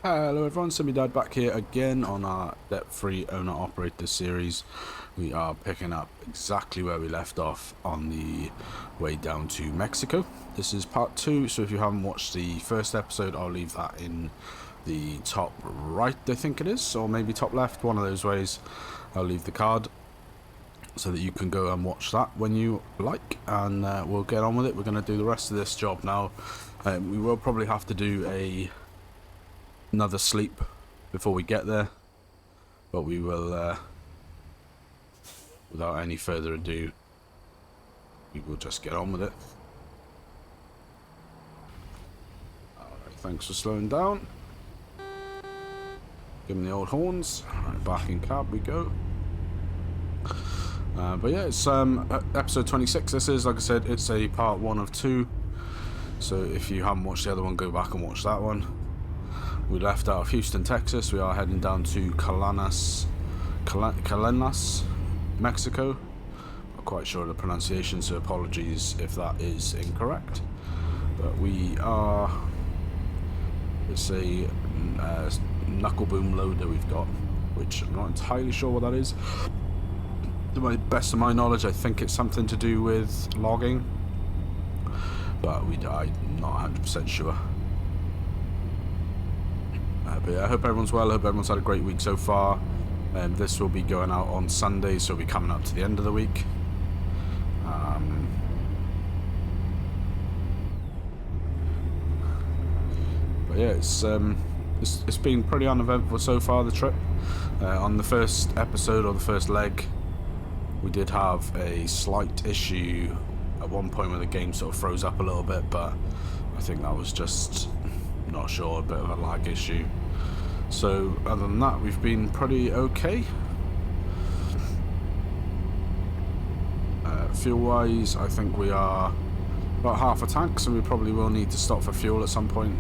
Hello everyone, Semi-Dad back here again on our debt-free owner-operator series. We are picking up exactly where we left off on the way down to Mexico. This is part 2, so if you haven't watched the first episode, I'll leave that in the top right, I think it is, or maybe top left, one of those ways. I'll leave the card so that you can go and watch that when you like, and we'll get on with it. We're going to do the rest of this job now. We will probably have to do another sleep before we get there, but we will without any further ado, we will just get on with it. Alright, thanks for slowing down. Give them the old horns. Right, back in cab we go. But yeah, it's episode 26. This is, like I said, it's a part 1 of 2, so if you haven't watched the other one, go back and watch that one. We left out of Houston, Texas. We are heading down to Calenas, Mexico. Not quite sure of the pronunciation, so apologies if that is incorrect. But we are... It's a Knuckleboom loader we've got, which I'm not entirely sure what that is. To the best of my knowledge, I think it's something to do with logging, but I'm not 100% sure. But yeah, I hope everyone's well. I hope everyone's had a great week so far. This will be going out on Sunday, so we'll be coming up to the end of the week. But yeah, it's been pretty uneventful so far, the trip. On the first episode, or the first leg, we did have a slight issue at one point where the game sort of froze up a little bit, but I think that was just, not sure, a bit of a lag issue. So other than that, we've been pretty okay. Fuel wise, I think we are about half a tank, so we probably will need to stop for fuel at some point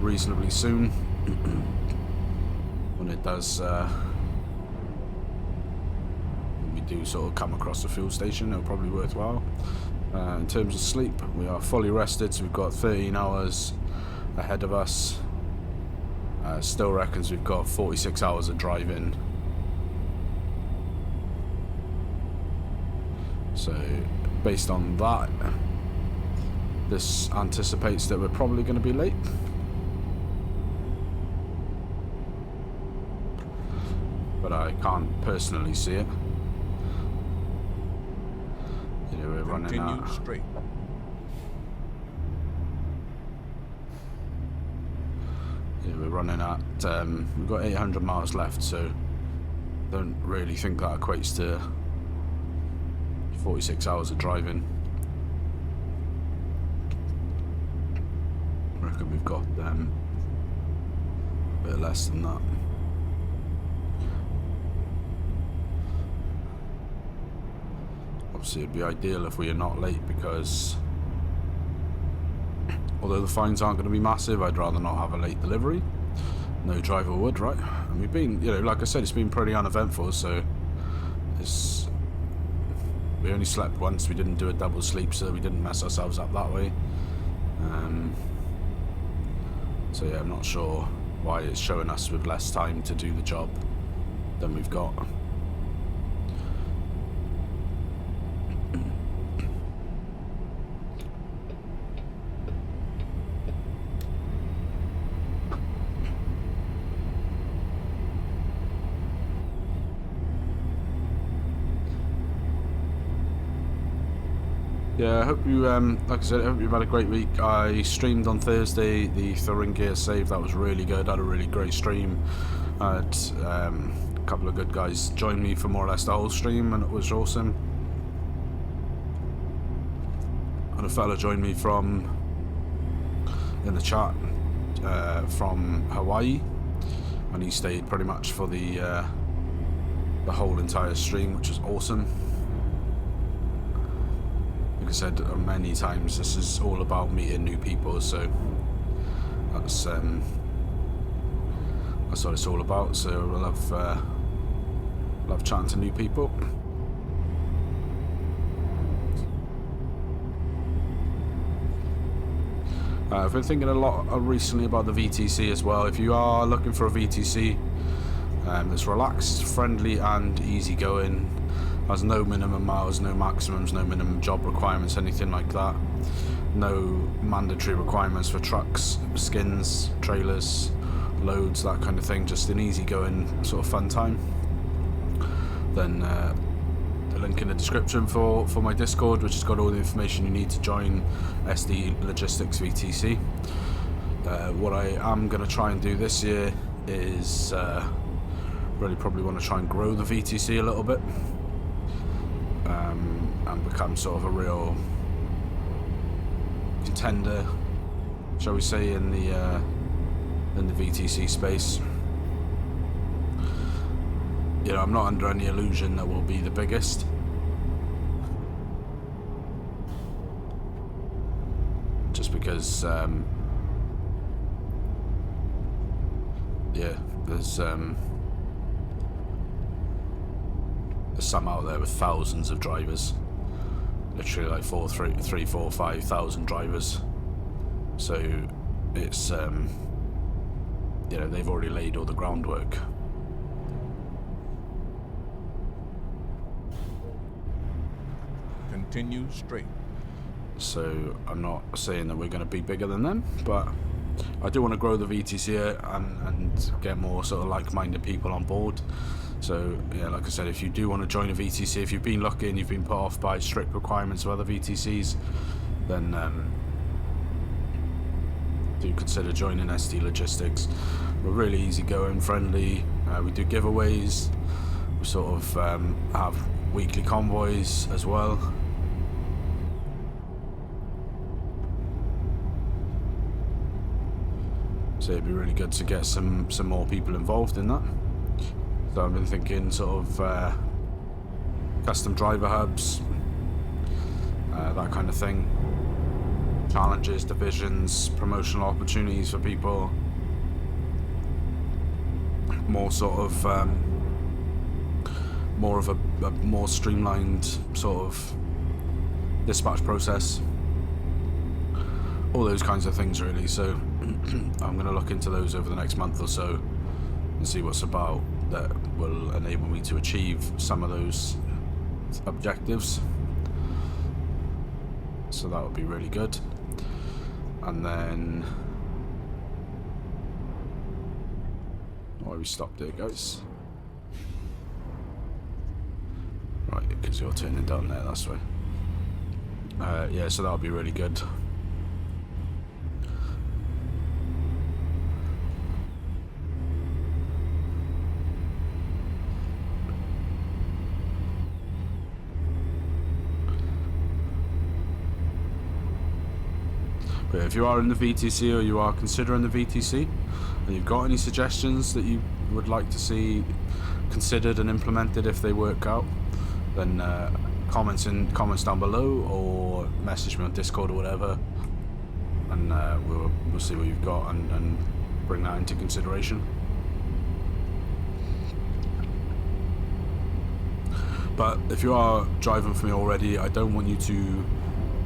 reasonably soon. When it does when we do sort of come across the fuel station, it'll probably be worthwhile. In terms of sleep, we are fully rested, so we've got 13 hours ahead of us. Still reckons we've got 46 hours of driving. So based on that, this anticipates that we're probably going to be late. But I can't personally see it. You know, we're running out. Straight. We're running at, we've got 800 miles left, so don't really think that equates to 46 hours of driving. I reckon we've got a bit less than that. Obviously it'd be ideal if we are not late, because although the fines aren't going to be massive, I'd rather not have a late delivery. No driver would, right? And we've been, you know, like I said, it's been pretty uneventful, so we only slept once. We didn't do a double sleep, so we didn't mess ourselves up that way. So yeah, I'm not sure why it's showing us with less time to do the job than we've got. Yeah, I hope you, like I said, I hope you've had a great week. I streamed on Thursday the Thuringia save. That was really good. I had a really great stream. I had a couple of good guys join me for more or less the whole stream, and it was awesome. And a fella joined me in the chat from Hawaii, and he stayed pretty much for the whole entire stream, which was awesome. Like I said many times, this is all about meeting new people, so that's what it's all about. So I love chatting to new people. I've been thinking a lot recently about the VTC as well. If you are looking for a VTC that's relaxed, friendly and easygoing, has no minimum miles, no maximums, no minimum job requirements, anything like that, no mandatory requirements for trucks, skins, trailers, loads, that kind of thing, just an easygoing sort of fun time, then the link in the description for my Discord, which has got all the information you need to join SD Logistics VTC. What I am going to try and do this year is really probably want to try and grow the VTC a little bit, and become sort of a real contender, shall we say, in the VTC space. You know, I'm not under any illusion that we'll be the biggest. Just because, yeah, there's some out there with thousands of drivers. Literally like 3, 4, 5,000 drivers. So it's, you know, they've already laid all the groundwork. Continue straight. So I'm not saying that we're going to be bigger than them, but I do want to grow the VTC and get more sort of like-minded people on board. So yeah, like I said, if you do want to join a VTC, if you've been lucky and you've been put off by strict requirements of other VTCs, then do consider joining SD Logistics. We're really easygoing, friendly. We do giveaways. We sort of have weekly convoys as well. So it'd be really good to get some more people involved in that. So I've been thinking sort of custom driver hubs, that kind of thing. Challenges, divisions, promotional opportunities for people. More sort of more of a more streamlined sort of dispatch process. All those kinds of things really. So I'm going to look into those over the next month or so and see what's about that will enable me to achieve some of those objectives. So that would be really good. And then why we stopped there, guys? Right, because you're turning down there, that's why. Yeah, so that'll be really good. But if you are in the VTC or you are considering the VTC and you've got any suggestions that you would like to see considered and implemented if they work out, then comments down below or message me on Discord or whatever, and we'll see what you've got and bring that into consideration. But if you are driving for me already, I don't want you to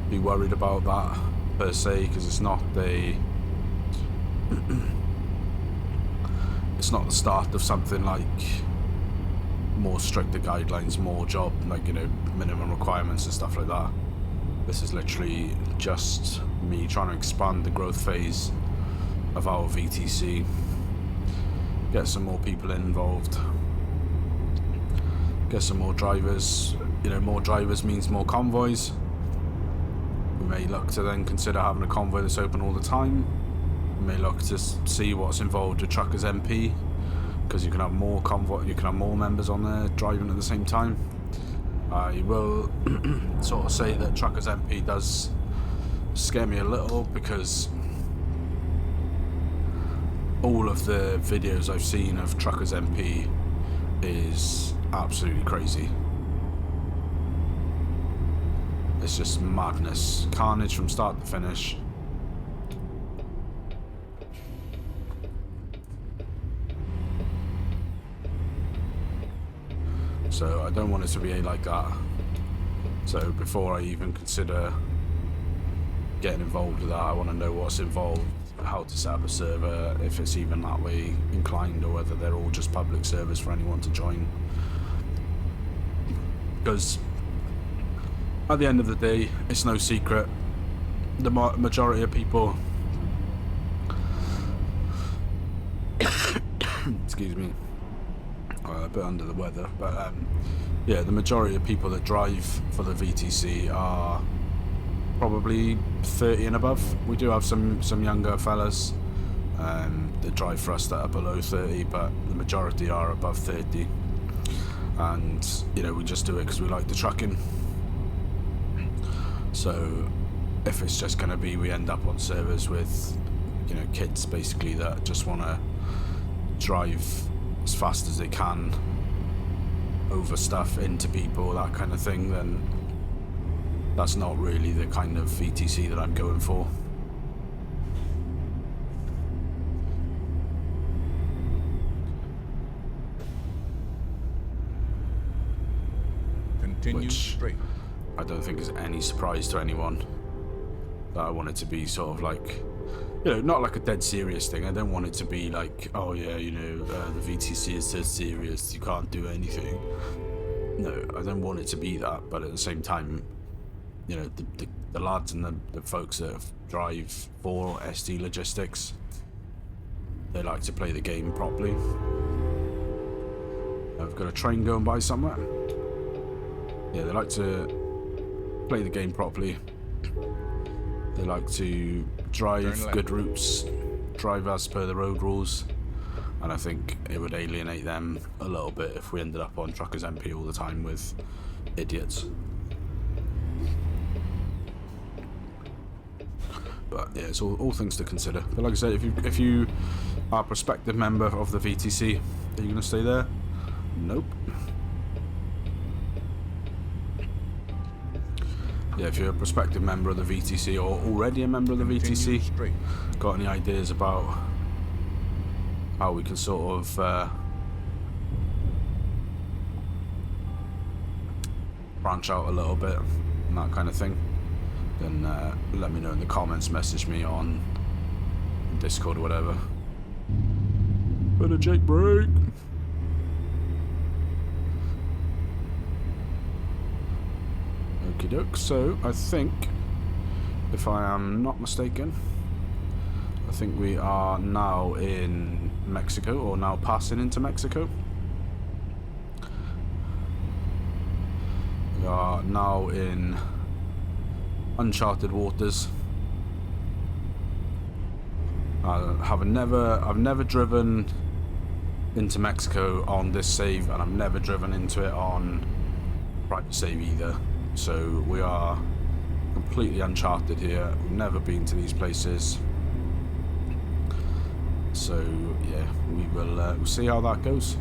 be worried about that per se, because it's not the start of something like more stricter guidelines, more job, like, you know, minimum requirements and stuff like that. This is literally just me trying to expand the growth phase of our VTC, get some more people involved, get some more drivers. You know, more drivers means more convoys. We may look to then consider having a convoy that's open all the time. We may look to see what's involved with Truckers MP, because you can have more convoy, you can have more members on there driving at the same time. You will sort of say that Truckers MP does scare me a little, because all of the videos I've seen of Truckers MP is absolutely crazy. It's just madness, carnage from start to finish. So I don't want it to be like that. So before I even consider getting involved with that. I want to know what's involved, how to set up a server, if it's even that way inclined, or whether they're all just public servers for anyone to join. Because at the end of the day, it's no secret, the majority of people excuse me, a bit under the weather, but yeah, the majority of people that drive for the VTC are probably 30 and above. We do have some younger fellas that drive for us that are below 30, but the majority are above 30. And you know, we just do it because we like the trucking. So if it's just going to be, we end up on servers with, you know, kids basically that just want to drive as fast as they can over stuff, into people, that kind of thing, then that's not really the kind of VTC that I'm going for. Continue Which straight. I don't think is any surprise to anyone that I want it to be sort of like, you know, not like a dead serious thing. I don't want it to be like, oh yeah, you know, the VTC is so serious, you can't do anything. No, I don't want it to be that, but at the same time, you know, the lads and the folks that drive for SD Logistics, they like to play the game properly. I've got a train going by somewhere. Yeah, they like to play the game properly. They like to drive good routes, drive as per the road rules, and I think it would alienate them a little bit if we ended up on Truckers MP all the time with idiots. But yeah, it's all things to consider. But like I said, if you are a prospective member of the VTC, are you going to stay there? Nope. Yeah, if you're a prospective member of the VTC or already a member of the VTC, got any ideas about how we can sort of branch out a little bit and that kind of thing, then let me know in the comments, message me on Discord or whatever. Better Jake break. Okie doke, so I think, if I am not mistaken, I think we are now in Mexico, or now passing into Mexico. We are now in uncharted waters. I've never driven into Mexico on this save, and I've never driven into it on private save either. So we are completely uncharted here. We've never been to these places. So yeah, we will we'll see how that goes.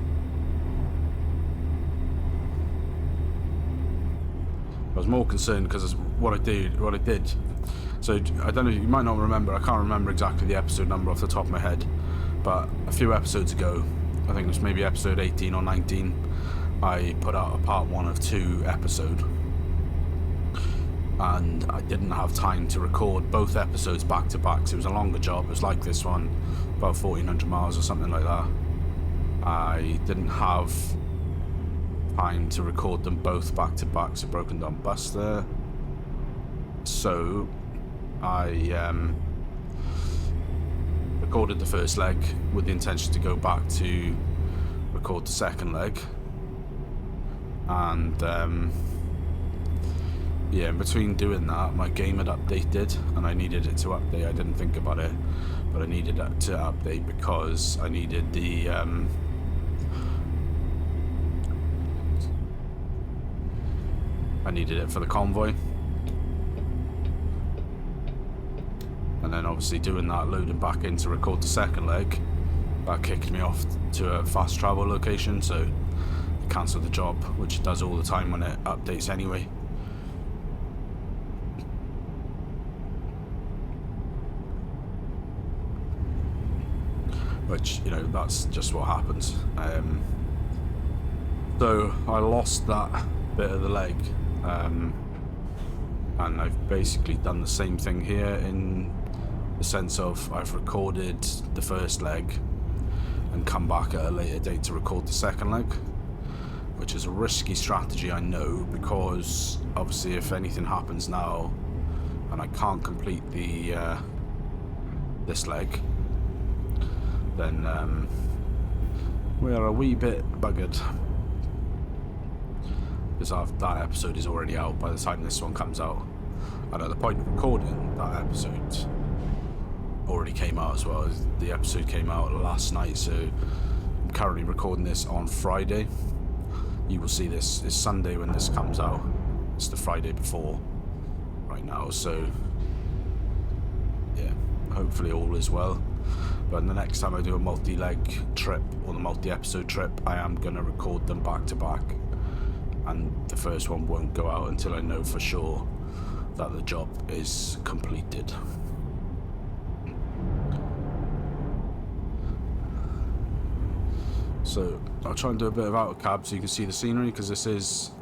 I was more concerned because what I did. So I don't know, you might not remember. I can't remember exactly the episode number off the top of my head, but a few episodes ago, I think it was maybe episode 18 or 19, I put out a part 1 of 2 episode. And I didn't have time to record both episodes back to back, so it was a longer job. It was like this one, about 1,400 miles or something like that. I didn't have time to record them both back to back, so broken down bus there. So I recorded the first leg with the intention to go back to record the second leg, and yeah, in between doing that, my game had updated, and I needed it to update. I didn't think about it, but I needed it to update because I needed the I needed it for the convoy. And then obviously doing that, loading back in to record the second leg, that kicked me off to a fast travel location, so I cancelled the job, which it does all the time when it updates anyway. Which, you know, that's just what happens. So I lost that bit of the leg, And I've basically done the same thing here in the sense of I've recorded the first leg and come back at a later date to record the second leg, which is a risky strategy, I know, because obviously if anything happens now and I can't complete the this leg, then we are a wee bit buggered, because that episode is already out by the time this one comes out, and at the point of recording, that episode already came out as well. The episode came out last night, so I'm currently recording this on Friday. You will see this is Sunday when this comes out. It's the Friday before right now, so yeah, hopefully all is well. But the next time I do a multi-leg trip or the multi-episode trip, I am going to record them back to back, and the first one won't go out until I know for sure that the job is completed. So I'll try and do a bit of out of cab so you can see the scenery, because this is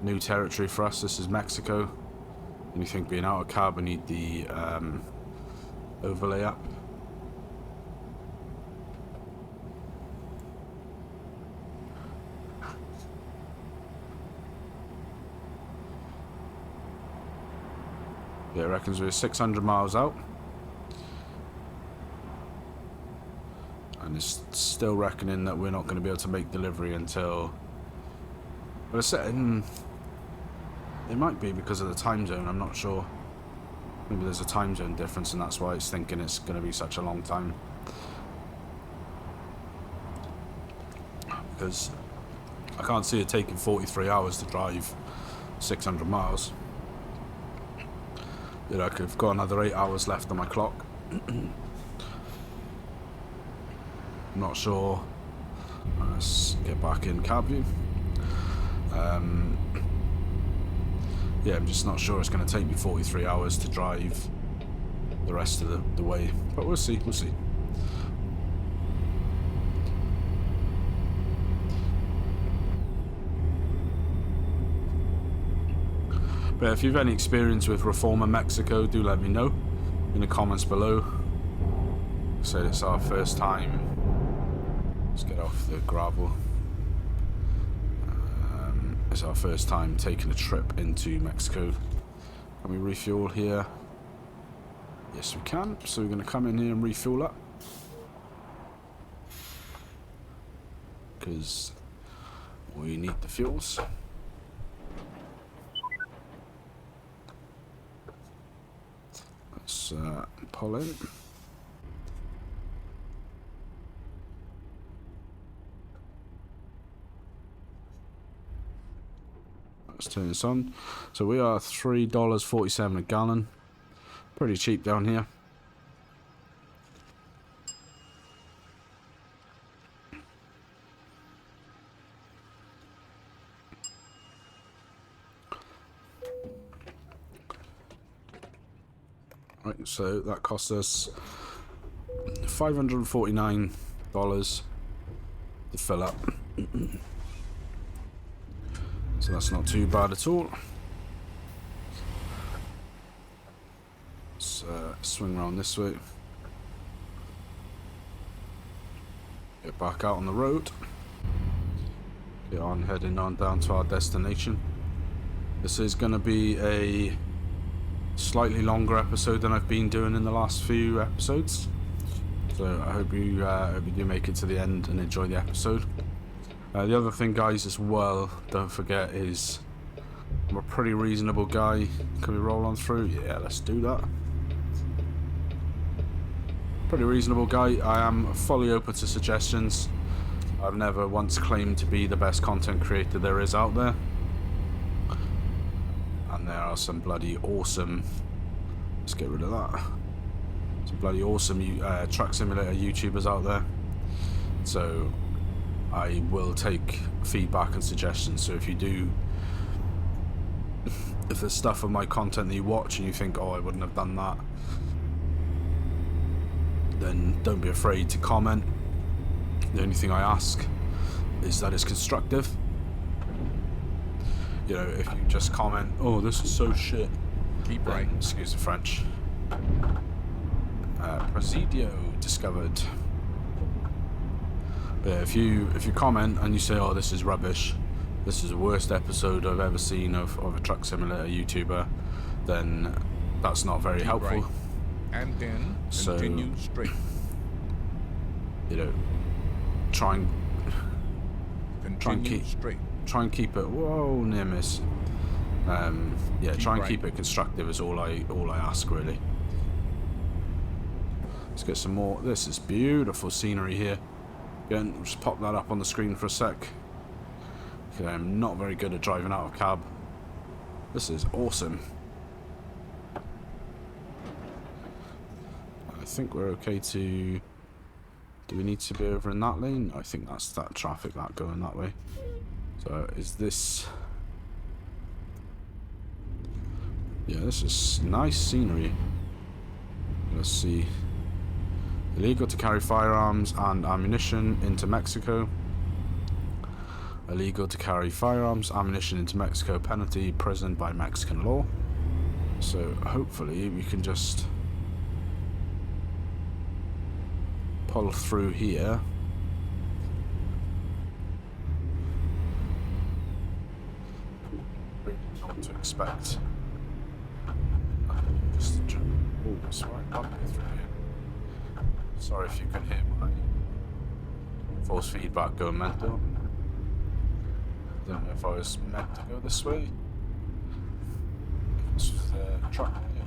new territory for us. This is Mexico, and you think being out of cab, I need the overlay up. Yeah, it reckons we're 600 miles out. And it's still reckoning that we're not going to be able to make delivery until... But it's set in... It might be because of the time zone, I'm not sure. Maybe there's a time zone difference and that's why it's thinking it's going to be such a long time. Because I can't see it taking 43 hours to drive 600 miles. You know, I could have got another 8 hours left on my clock. I'm not sure. Let's get back in cab view. Yeah, I'm just not sure it's going to take me 43 hours to drive the rest of the way, but we'll see, we'll see. But if you've any experience with Reforma Mexico, do let me know in the comments below. So it's our first time. Let's get off the gravel. It's our first time taking a trip into Mexico. Can we refuel here? Yes, we can. So we're going to come in here and refuel up, because we need the fuels. Let's pull in. Let's turn this on. So we are $3.47 a gallon. Pretty cheap down here. Right, so that cost us $549 to fill up. So that's not too bad at all. Let's swing around this way. Get back out on the road. Get on, heading on down to our destination. This is going to be a slightly longer episode than I've been doing in the last few episodes. So I hope you do make it to the end and enjoy the episode. The other thing, guys, as well, don't forget, is I'm a pretty reasonable guy. Can we roll on through? Yeah, let's do that. Pretty reasonable guy. I am fully open to suggestions. I've never once claimed to be the best content creator there is out there. And there are some bloody awesome... Let's get rid of that. Some bloody awesome truck simulator YouTubers out there. So I will take feedback and suggestions. So if you do, if there's stuff of my content that you watch and you think, oh, I wouldn't have done that, then don't be afraid to comment. The only thing I ask is that it's constructive. You know, if you just comment, oh, this is so shit, Keep right. Excuse the French. Presidio discovered. Yeah, if you comment and you say, "Oh, this is rubbish," this is the worst episode I've ever seen of a truck simulator YouTuber, then that's not very helpful. Right. And then continue straight. You know, try and keep it. Whoa, near miss. Yeah, try and keep it constructive is all I ask, really. Let's get some more. This is beautiful scenery here. Again, just pop that up on the screen for a sec. Okay, I'm not very good at driving out of cab. This is awesome. I think we're okay to... Do we need to be over in that lane? I think that's that traffic that going that way. So is this... Yeah, this is nice scenery. Let's see. Illegal to carry firearms and ammunition into Mexico. Illegal to carry firearms, ammunition into Mexico. Penalty, prison by Mexican law. So hopefully we can just pull through here. Really know what to expect. Just oh, sorry, bumpy through here. Sorry if you can hear my force feedback going mental. I don't know if I was meant to go this way. This was the truck here.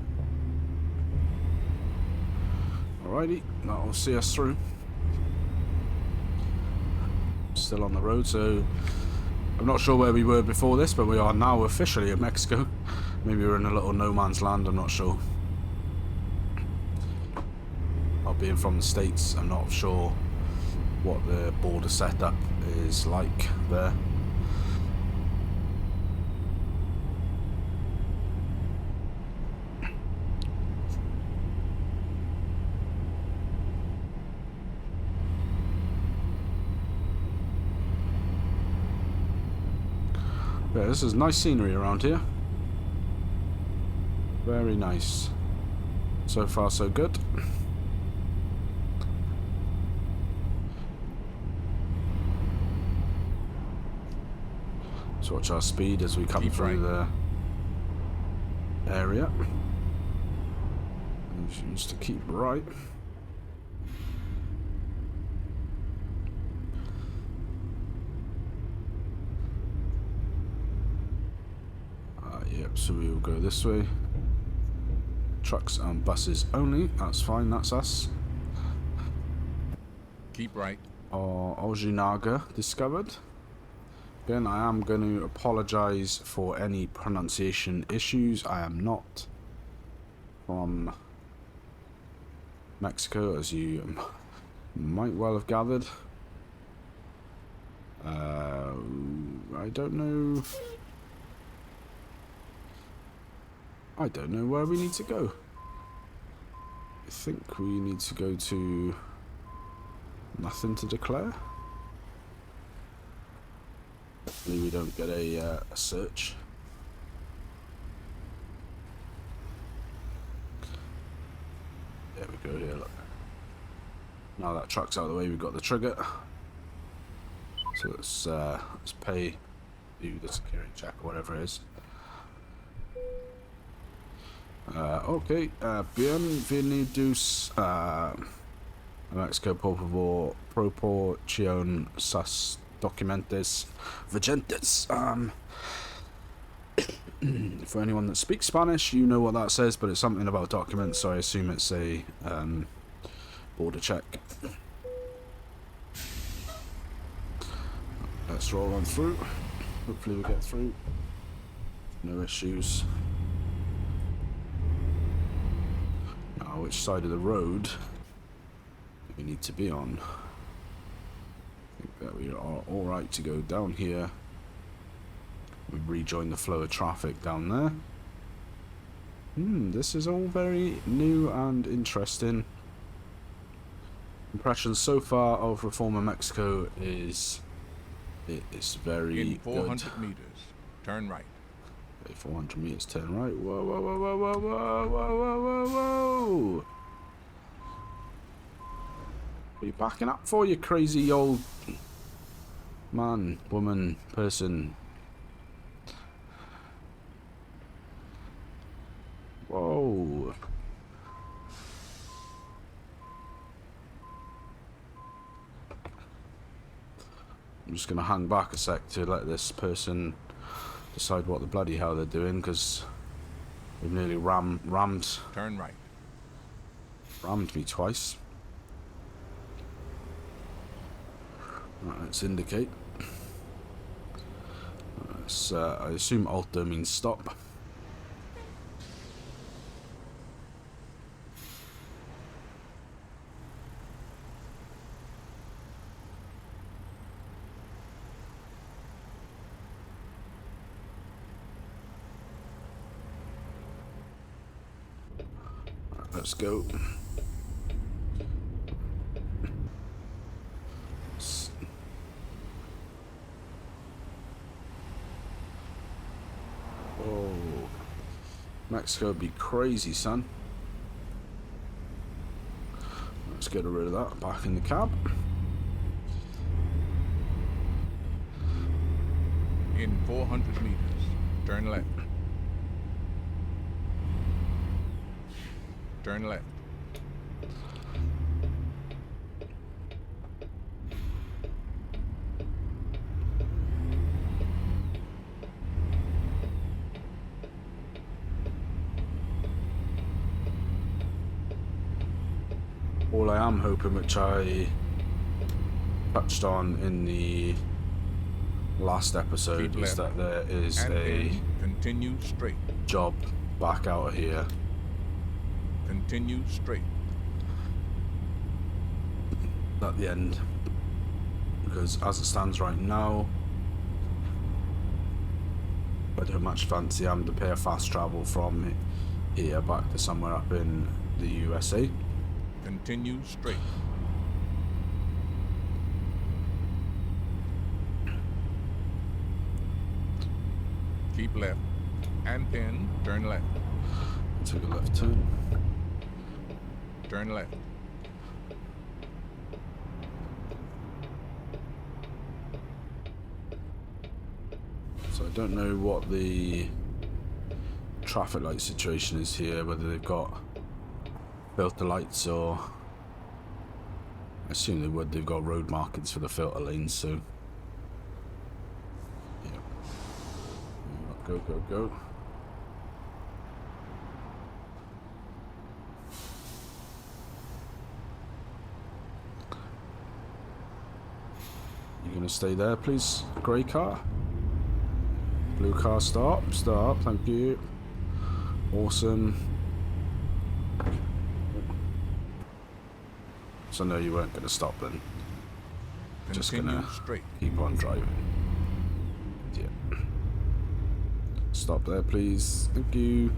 Alrighty, that will see us through. Still on the road, so I'm not sure where we were before this, but we are now officially in Mexico. Maybe we're in a little no man's land, I'm not sure. Not being from the States, I'm not sure what the border setup is like there. Yeah, this is nice scenery around here. Very nice. So far, so good. Let's watch our speed as we come through the area. And just to keep right. Yep, so we will go this way. Trucks and buses only. That's fine, that's us. Keep right. Ojinaga discovered. Again, I am going to apologise for any pronunciation issues. I am not from Mexico, as you might well have gathered. I don't know. I don't know where we need to go. I think we need to go to nothing to declare. Hopefully we don't get a search. There we go, here, look. Now that truck's out of the way, we've got the trigger. So let's pay, do the security check or whatever it is. Okay, bienvenidos a Mexico, por favor, proporcion sus documentos vigentes. For anyone that speaks Spanish, you know what that says, but it's something about documents, so I assume it's a border check. Let's roll on through. Hopefully we get through. No issues. Now, which side of the road do we need to be on? I think that we are alright to go down here. We rejoin the flow of traffic down there. This is all very new and interesting. Impressions so far of Reforma Mexico is... It is very in 400 good. meters, turn right. Okay, 400 meters, turn right. Whoa, whoa, whoa, whoa, whoa, whoa, whoa, whoa, whoa, whoa. What are you backing up for, you crazy old man, woman, person? Whoa. I'm just going to hang back a sec to let this person decide what the bloody hell they're doing, because they've nearly rammed Turn right. Rammed me twice. Right, let's indicate. I assume Alto means stop. Right, let's go. Oh, Mexico would be crazy, son. Let's get rid of that. Back in the cab. In 400 meters, turn left. Turn left. All I am hoping, which I touched on in the last episode, is that there is a continue straight. Job back out of here. Continue straight. At the end, because as it stands right now, I don't much fancy having to pay a fast travel from here back to somewhere up in the USA. Continue straight. Keep left. And then turn left. Take a left turn. Turn left. So I don't know what the traffic light situation is here, whether they've got filter lights or... I assume they would. They've got road markings for the filter lanes, so... Yeah. Go, go, go. You gonna stay there, please? Grey car? Blue car, stop, stop, thank you. Awesome. So no, you weren't going to stop then. Just going to keep on driving. Yeah. Stop there, please. Thank you.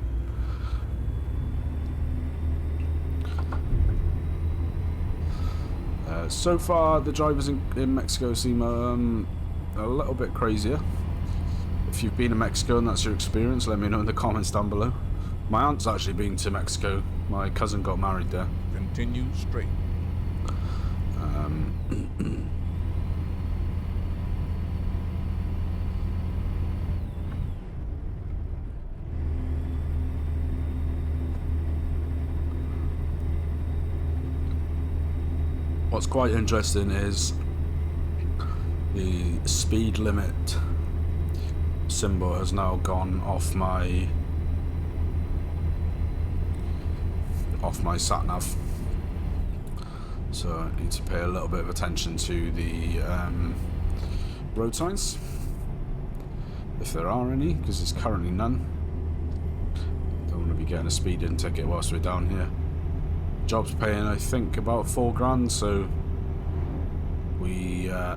So far, the drivers in Mexico seem a little bit crazier. If you've been to Mexico and that's your experience, let me know in the comments down below. My aunt's actually been to Mexico. My cousin got married there. Continue straight. What's quite interesting is the speed limit symbol has now gone off my sat nav, so I need to pay a little bit of attention to the road signs, if there are any, because there's currently none. Don't want to be getting a speeding ticket whilst we're down here. Job's paying, I think, about $4,000, so we I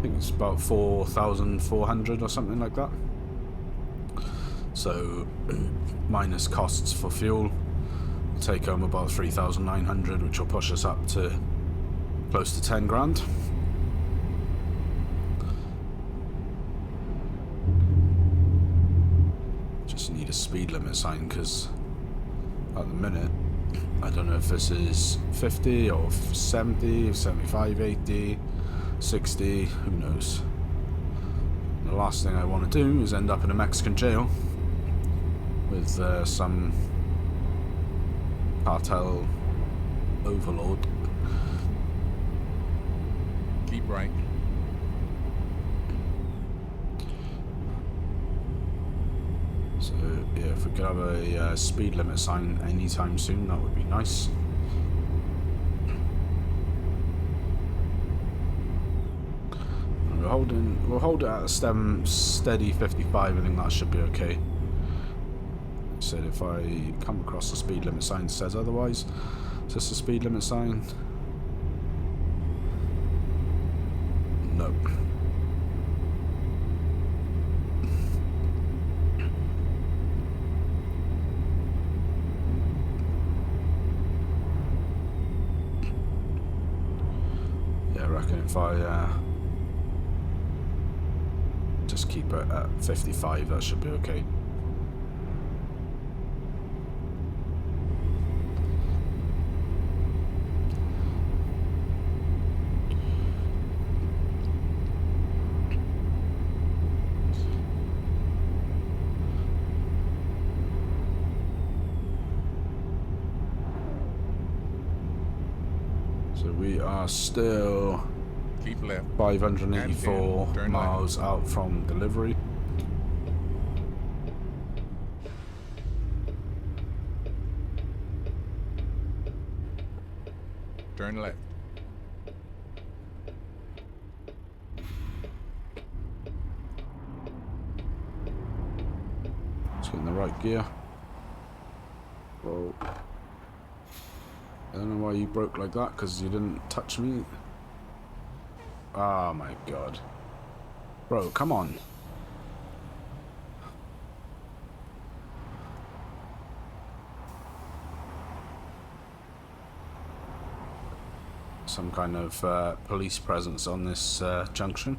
think it's about 4,400 or something like that. So minus costs for fuel, take home about 3,900, which will push us up to close to 10 grand. a speed limit sign, because at the minute I don't know if this is 50 or 70, 75, 80, 60, who knows. The last thing I want to do is end up in a Mexican jail with some cartel overlord. Keep right. So yeah, if we could have a speed limit sign anytime soon, that would be nice. We'll hold it at a steady 55. I think that should be okay. So if I come across a speed limit sign that says otherwise, is this a speed limit sign? No. Yeah, I reckon if I just keep it at 55, that should be okay. So we are still Keep left. 584 and turn miles out from delivery. Turn left. Let's get in the right gear. Whoa. I don't know why you broke like that, because you didn't touch me. Oh my god. Bro, come on. Some kind of police presence on this junction.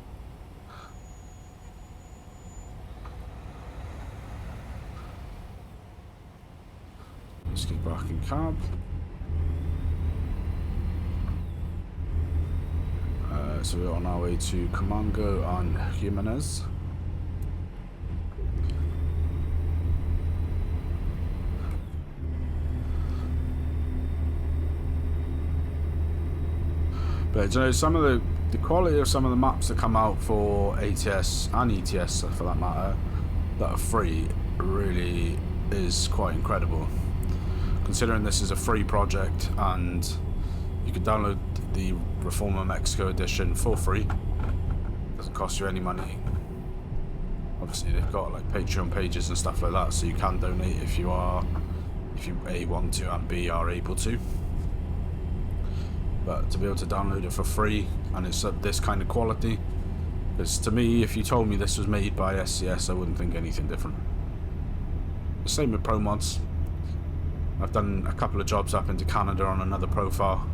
Let's get back in cab. So we're on our way to Camango on Jimenez. But you know, some of the quality of some of the maps that come out for ATS and ETS for that matter that are free really is quite incredible. Considering this is a free project and you can download the Reformer Mexico edition for free. Doesn't cost you any money. Obviously they've got like Patreon pages and stuff like that, so you can donate if you A want to and B are able to. But to be able to download it for free and it's at this kind of quality, because to me, if you told me this was made by SCS, I wouldn't think anything different. The same with Pro Mods. I've done a couple of jobs up into Canada on another profile,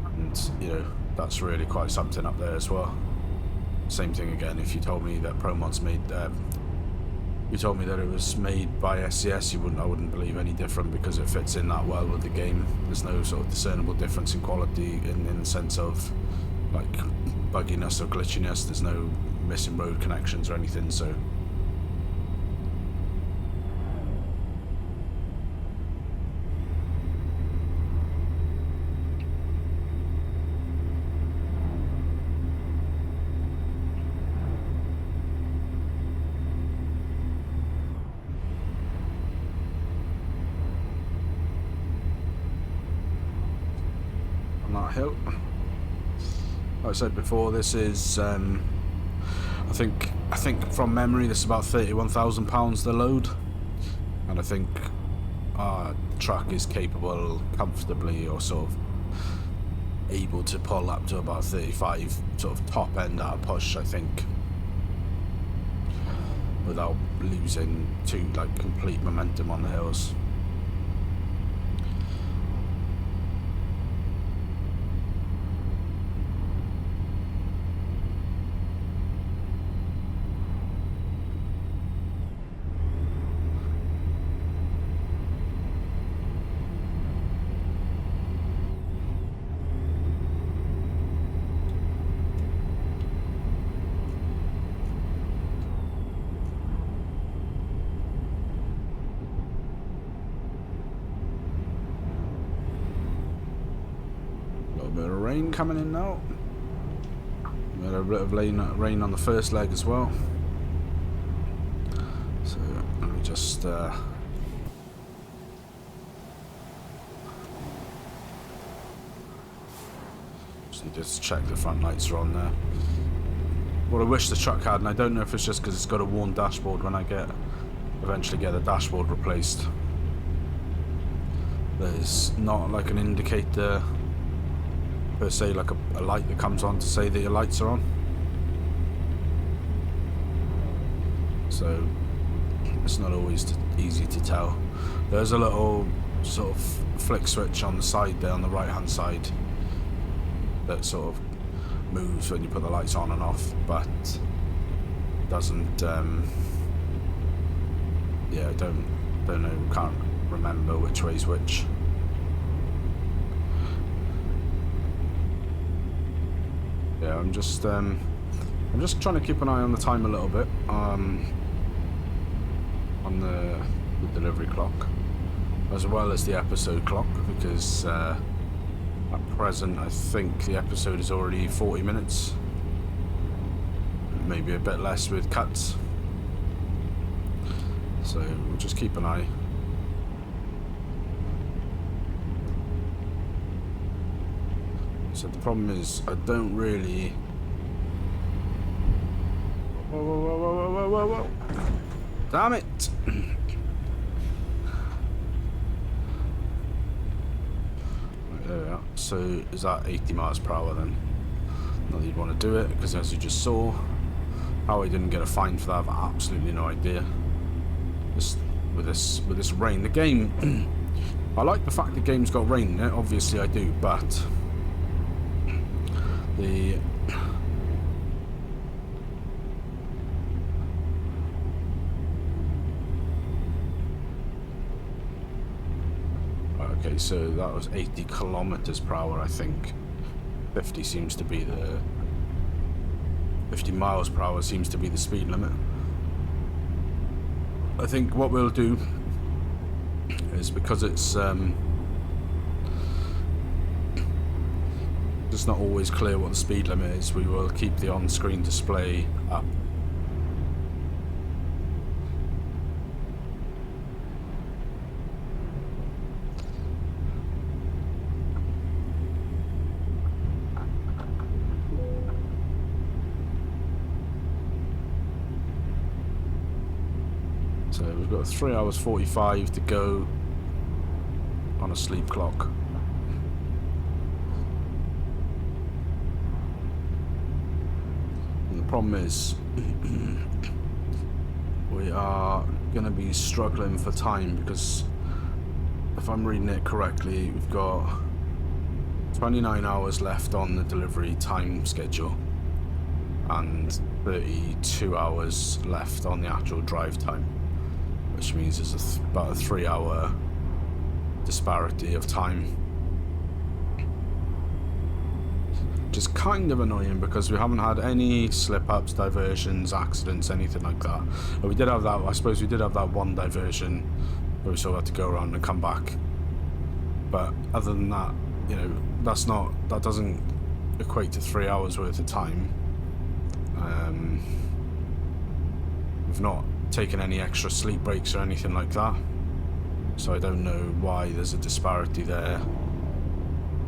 and you know, that's really quite something up there as well. Same thing again, if you told me that Pro Mods made you told me that it was made by SCS, I wouldn't believe any different, because it fits in that well with the game. There's no sort of discernible difference in quality in the sense of like bugginess or glitchiness. There's no missing road connections or anything, so that hill. Like I said before, this is I think from memory this is about £31,000 the load, and I think our truck is capable comfortably, or sort of able to pull up to about 35, sort of top end at a push, I think, without losing too like complete momentum on the hills. bit of rain coming in now. We had a bit of rain on the first leg as well. So let me just need to check the front lights are on there. What I wish the truck had, and I don't know if it's just because it's got a worn dashboard when I eventually get the dashboard replaced. There's not like an indicator per se, like a light that comes on to say that your lights are on. So it's not always easy to tell. There's a little sort of flick switch on the side there, on the right hand side, that sort of moves when you put the lights on and off, but doesn't yeah, I don't know, can't remember which way's which. Yeah, I'm just trying to keep an eye on the time a little bit, on the delivery clock, as well as the episode clock, because at present I think the episode is already 40 minutes, maybe a bit less with cuts, so we'll just keep an eye. So the problem is I don't really... Whoa. Damn it! Right, there we are. So is that 80 miles per hour then? Not that you'd want to do it, because as you just saw, how I didn't get a fine for that, I've absolutely no idea. Just with this rain, the game, I like the fact the game's got rain in it, obviously I do, but the okay, so that was 80 kilometers per hour, I think. 50 seems to be the 50 miles per hour seems to be the speed limit. I think what we'll do is, because it's not always clear what the speed limit is, we will keep the on-screen display up. So we've got 3 hours 45 to go on a sleep clock. And the problem is we are going to be struggling for time, because if I'm reading it correctly, we've got 29 hours left on the delivery time schedule and 32 hours left on the actual drive time, which means there's about a 3 hour disparity of time, which is kind of annoying because we haven't had any slip-ups, diversions, accidents, anything like that. But we did have that, I suppose we did have that one diversion where we still had to go around and come back, but other than that, you know, that doesn't equate to 3 hours worth of time. We've not taken any extra sleep breaks or anything like that, so I don't know why there's a disparity there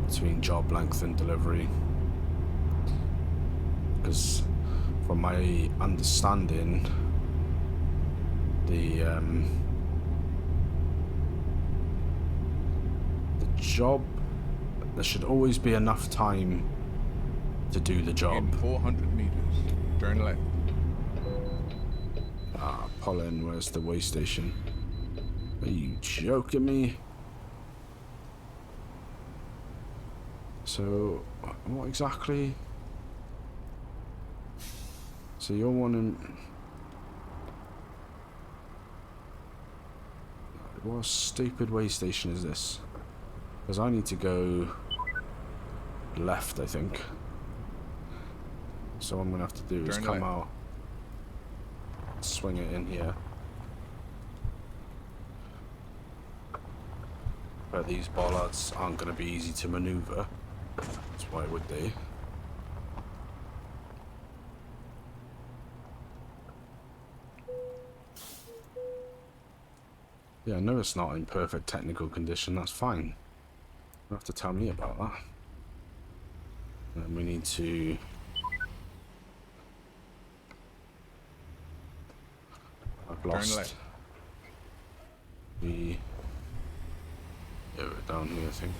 between job length and delivery, because from my understanding the job, there should always be enough time to do the job. In 400 meters, turn left. Ah, Pollen, where's the way station? Are you joking me? So, what exactly? So you're wanting... What stupid way station is this? Because I need to go left, I think. So what I'm going to have to do is come out, swing it in here. But these bollards aren't going to be easy to maneuver. That's why would they? Yeah, I know it's not in perfect technical condition, that's fine. You don't have to tell me about that. And we need to... I've Turn lost... left. Yeah, we're down here, I think.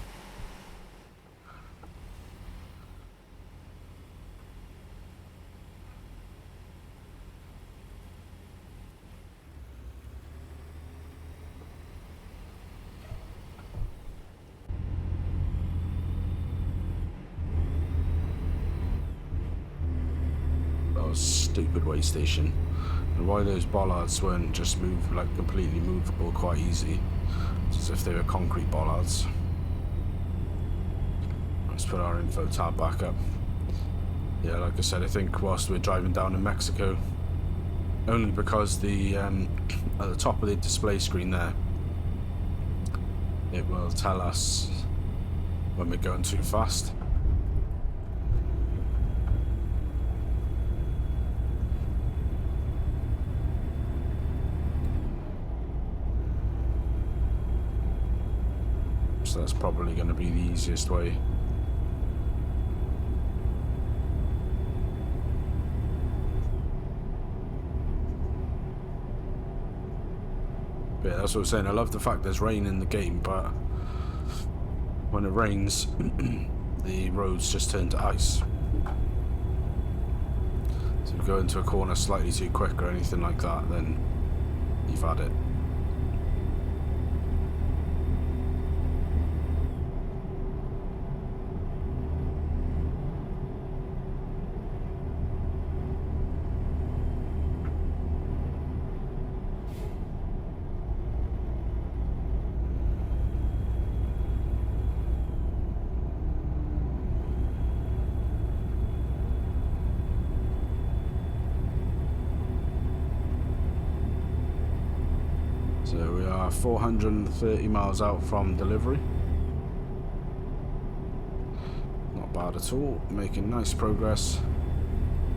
That was a stupid way station. And why those bollards weren't just like completely movable quite easy. It's as if they were concrete bollards. Let's put our info tab back up. Yeah, like I said, I think whilst we're driving down in Mexico, only because the at the top of the display screen there, it will tell us when we're going too fast. So that's probably going to be the easiest way. But yeah, that's what I'm saying. I love the fact there's rain in the game, but when it rains, the roads just turn to ice. So if you go into a corner slightly too quick or anything like that, then you've had it. So we are 430 miles out from delivery. Not bad at all, making nice progress.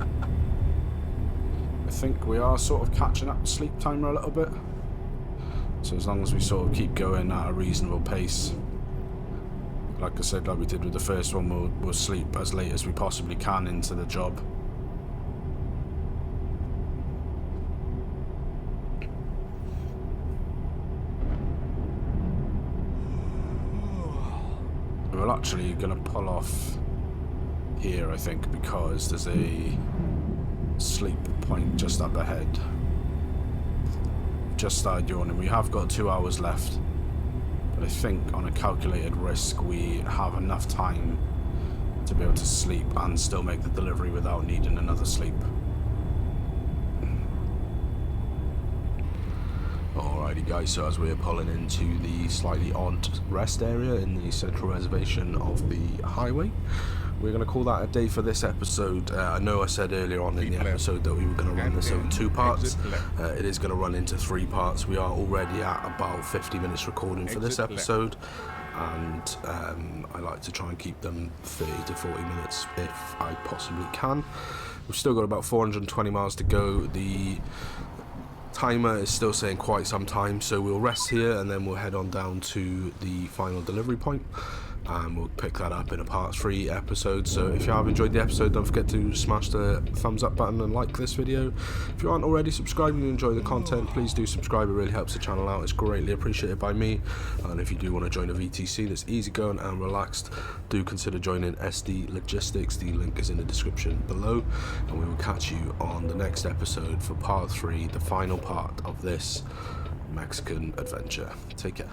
I think we are sort of catching up sleep timer a little bit. So as long as we sort of keep going at a reasonable pace, like I said, like we did with the first one, we'll sleep as late as we possibly can into the job. We're actually going to pull off here, I think, because there's a sleep point just up ahead. Just started yawning. We have got 2 hours left, but I think on a calculated risk we have enough time to be able to sleep and still make the delivery without needing another sleep. Alrighty guys, so as we're pulling into the slightly odd rest area in the central reservation of the highway, we're going to call that a day for this episode. I know I said earlier on in the episode that we were going to run this over 2 parts. It is going to run into 3 parts. We are already at about 50 minutes recording for this episode, and I like to try and keep them 30 to 40 minutes if I possibly can. We've still got about 420 miles to go. The timer is still saying quite some time, so we'll rest here and then we'll head on down to the final delivery point, and we'll pick that up in a part 3 episode. So if you have enjoyed the episode, don't forget to smash the thumbs up button and like this video. If you aren't already subscribed and you enjoy the content, please do subscribe. It really helps the channel out. It's greatly appreciated by me. And if you do want to join a VTC that's easygoing and relaxed, do consider joining SD Logistics. The link is in the description below, and we will catch you on the next episode for part 3, the final part of this Mexican adventure. Take care.